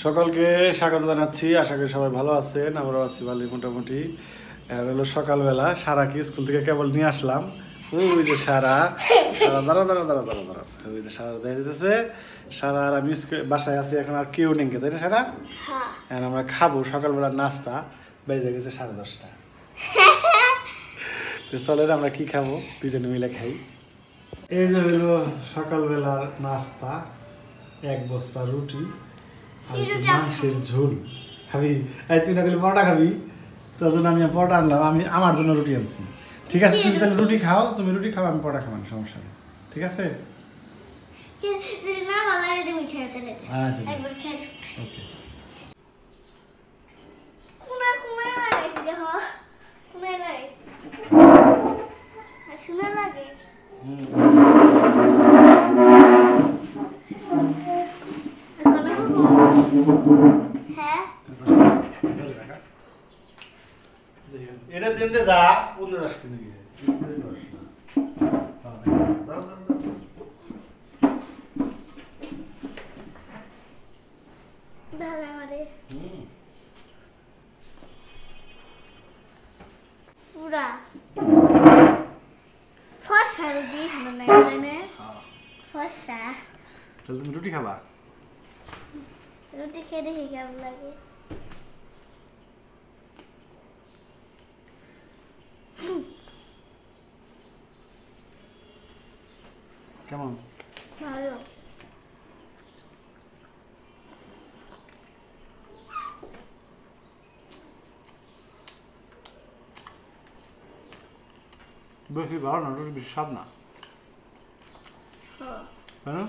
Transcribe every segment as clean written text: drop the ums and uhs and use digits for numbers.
সকলকে স্বাগত জানাচ্ছি। আশা করি সবাই ভালো আছেন, আমরাও আছি ভালো মোটামুটি। এখন হলো সকালবেলা, সারাকে স্কুল থেকে কেবল নিয়ে আসলাম। ওই যে সারা সারা দাঁড়া দাঁড়া দাঁড়া দাঁড়া দাঁড়া ওই যে সারা দেখা যেতেছে। সারা আর আমি বাসায় আছি, এখন আর কেউ নেই, তাই না সারা? এখন আমরা খাবো সকালবেলার নাস্তা, বেজে গেছে 10:30। তো চলেন আমরা কি খাবো দুজনে মিলে খাই। এই যে হলো সকালবেলার নাস্তা, 1 বস্তা রুটি আর মাংসের ঝোল। খাবি? এই তুই না গেলে পরোটা খাবি, তোর জন্য আমি পরোটা আনলাম। আমি আমার জন্য রুটি আনছি। ঠিক আছে, তুমি তাহলে রুটি খাও, তুমি রুটি খাও, আমি পরোটা খাবো, সমস্যা নেই। ঠিক আছে? এটা দিন দে যা, অন্য রাস কিনে গিয়ে পুরা ফসা রুটি ফসা। তাহলে তুমি রুটি খাবা? রুটি খেয়ে দেখি কেমন লাগে। কেমন? ভালো। বেশি ভালো না, রুটি বেশি স্বাদ না, তাই না?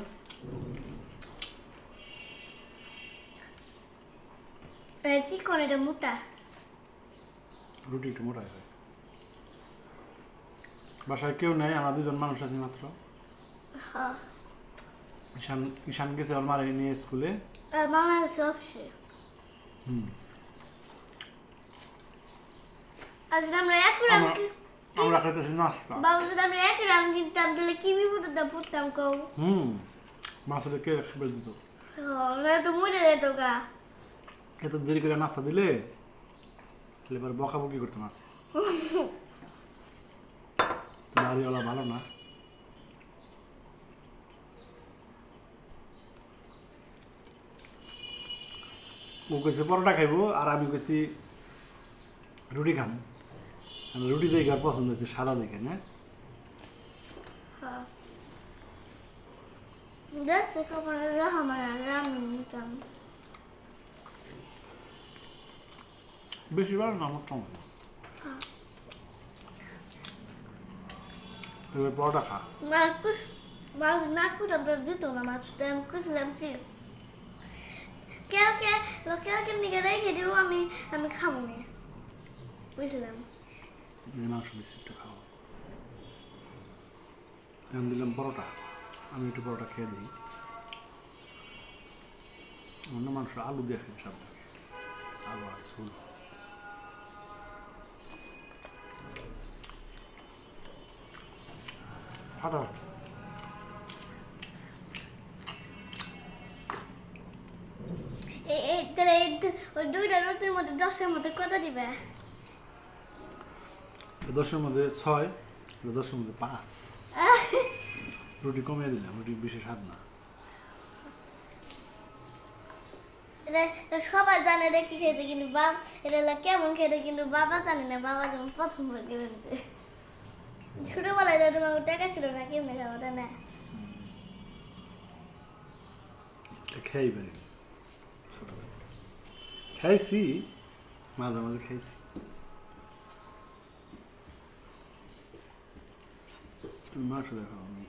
চিকন, এটা মোটা। রুটি একটু মোটা হয়। বাসায় কেউ নেই, আমরা 2জন মানুষ আছি মাত্র। ঈশান গেছে ওর মারে নিয়ে স্কুলে। বাংলাদেশে অবশ্যই আমরা খাইতেছি নাস্তা। বাবু যদি আমরা 1 গ্রাম কিনতাম তাহলে কি বিপদে পড়তাম কও? মাছের কে খাবার দিত? তো মরে যেত গা। এত দেরি করে নাস্তা দিলে তাহলে এবার বকাবকি করতাম আছে। বাড়িওয়ালা ভালো না। ও কইছে পরোটা খাইবো আর আমি কইছি রুটি খাম। রুটি দেখে আর পছন্দ হয়েছে সাদা দেখে, না? বেশি ভালো না আমার টমেটো। এবার পরোটা খা। মাছ না কুটাম তো দিত না, মাছটা আমি কুচলাম কি কেউ নিকে রেখে দিও, আমি খাবো না, বুঝলাম। মাংস দিচ্ছি, একটু খাও। এখন দিলাম পরোটা, আমি একটু পরোটা খেয়ে দিই। অন্য মাংস আলু দিয়ে খেতে সব, আলু আর ঝোল। ফাটাফাটি। ওই 2টা রুটির মধ্যে 10-এর মধ্যে কত দিবে? 10-এর মধ্যে 6, 10-এর মধ্যে 5। রুটি কমিয়ে দিলাম, রুটি বেশি স্বাদ না। সবাই জানে রে কি খেতে, কিন্তু এটা কেমন খেতে কিন্তু বাবা জানে না। বাবা যেমন প্রথম কিনেছে, ছোটবেলায় তোমার টাকা ছিল না, কেমনে খাবো, তাই না? খেয়েই পারি ছোটবেলা, খাইছি মাঝে মাঝে খাইছি। তুমি মাংস দেখাও, আমি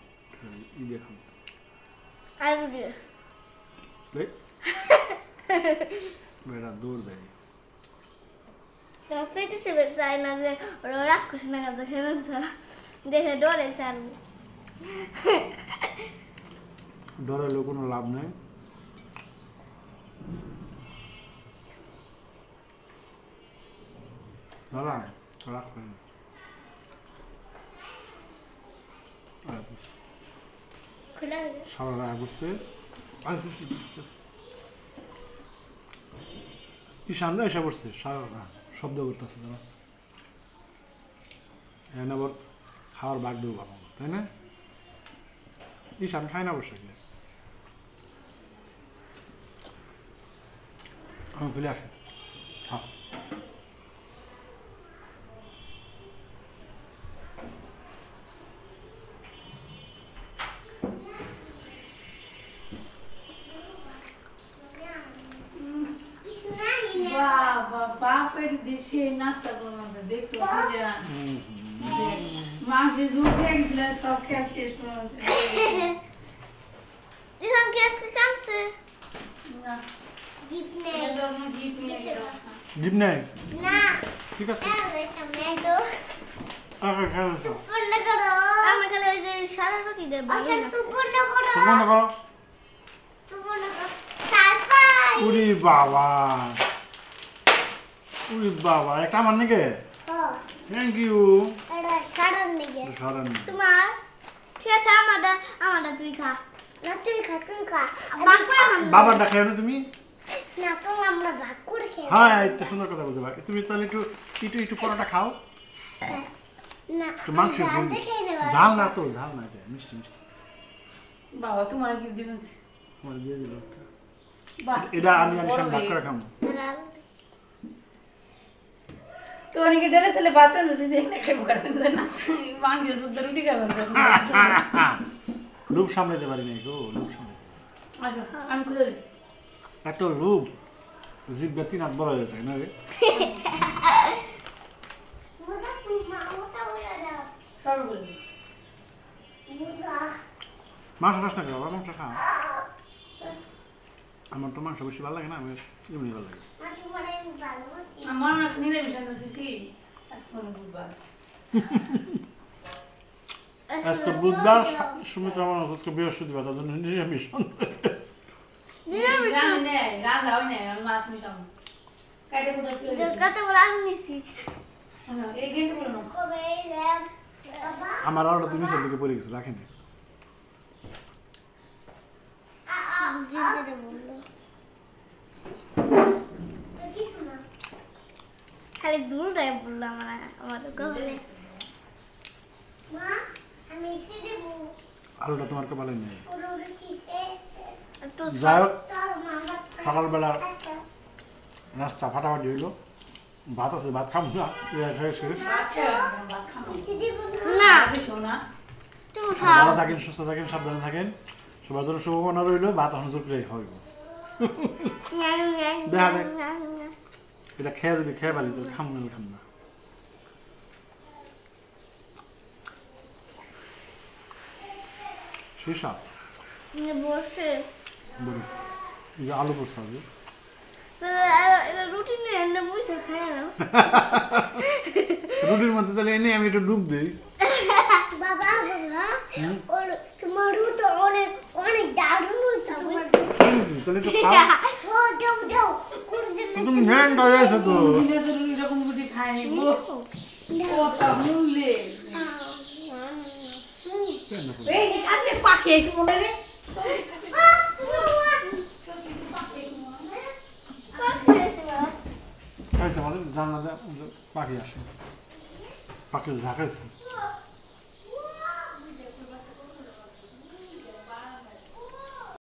ই দেখাও। আলু দিয়ে বেড়া দৌড় দেয়। পেটে চেপে চাই না যে ওরা রাক্ষস না খাতে খেয়ে দেখে ডরে চালু। ডরালেও কোনো লাভ নেই। দাঁড়া, রাখ। সারা রাগ করছে। ঈশান এসে পড়ছে শব্দ করতেছে তারা এখানে আবার খাওয়ার ভাগ দেবো বাবা তাই না ঈশান খায় না বসে আমি খুলে আসি হ্যাঁ বাপের দেশে নাস্তা করছে দেখছো মাকে জুতে একলা সব খেয়ে শেষ করছে এখন কি আজকে কানছে না গিফট নেই এটা না গিফট নিয়ে গেল জিপ নেই না ঠিক আছে সামনে তো আগে খেয়ে তো সুপর্ণ করো আমি খালি ওই যে সাদা রুটি দেব আচ্ছা সুপর্ণ করো সুপর্ণ করো সুপর্ণ করো তারপর উরি বাবা একটা আমার নাকি হ্যাঁ থ্যাংক ইউ এটা সারান নিগে সরেন তোমার ঠিক আছে আমারটা তুই খা না তুই খা ভাগ করে খাবো বাবারটা খেয়ে না তুমি না তো আমরা ভাগ করে খেয়ে হ্যাঁ এটা সুন্দর কথা বলতে পারি তুমি তাহলে একটু পরোটা খাও না একটু মাংসের ঝোল খেয়ে নেব ঝাল না এটা মিষ্টি বাবা তোমার গিফট দিবেন আমার দিয়ে দিল বাহ এটা আমি আলিশান ভাগ করে খাবো তো অনেকে ডেলে ছেলে বাচ্চা দিতেছে একটা খাইবো কারণ নাস্তা মাংস শুদ্ধ রুটি খাবেন লোভ সামলাতে পারি নাই গো লোভ সামলাতে আচ্ছা আমি খুলে দিই এত লোভ জিভ ব্যক্তি নাক বড় হয়ে যায় না রে মুদা মা ওটা ওয়া দাও সব বলে দিই মুদা মাংস খাস না বাবা মাংস খা আমার তো মাংস বেশি ভালো লাগে না আমি এমনি ভালো লাগে মাছি বড়াই ভালো আমার না শুনি রে বিশাল দিছি আজকে মনে বুঝবা আজকে বুধবার সুমিত্রা আমার আজকে বৃহস্পতিবার তার জন্য নিরামিষ রান্না নেই রান্না হয় নাই আমি মাছ মিশাম কাটে কুটা তুই কত বড় আনছি এই গেঞ্জি বলো না কবে ল্যাব বাবা আমার আরো তুমি নিচের দিকে পড়ে গেছে রাখেনি জিজে বললো খালি জুল দেয় বললো আমার কবে মা আমি এসে দেব আলুটা তোমার কপালে নেই পুরো কিসে তো যাই হোক তোর মামা সকালবেলা নাস্তা ফাটাফাটি হইলো ভাত আছে ভাত খাবো না শেষ না বেশো না তুমি খাও ভালো থাকেন সুস্থ থাকেন সাবধানে থাকেন সবার জন্য শুভকামনা রইলো ভাত অনুযোগ করে হইব দেখা দেখ এটা খেয়ে যদি খেয়ে পারি তাহলে খাম না শেষা বসে বলি এই যে আলু করতে হবে রুটি নিয়ে এনে বসে খাই না রুটির মধ্যে তাহলে এনে আমি একটু ডুব দিই বাবা ওর তোমার রুটি অনেক অনেক দারুণ হয়েছে তাহলে একটু খাও দাও তুমি হ্যান্ড হয়ে আছে তো দিনে তো এরকম বুঝি খাইনি ওটা মূল্যে এই সাথে পাখি আইছে মনে রে তোমাদের জানলা পাখি আসে পাখি ঝাঁকাইছে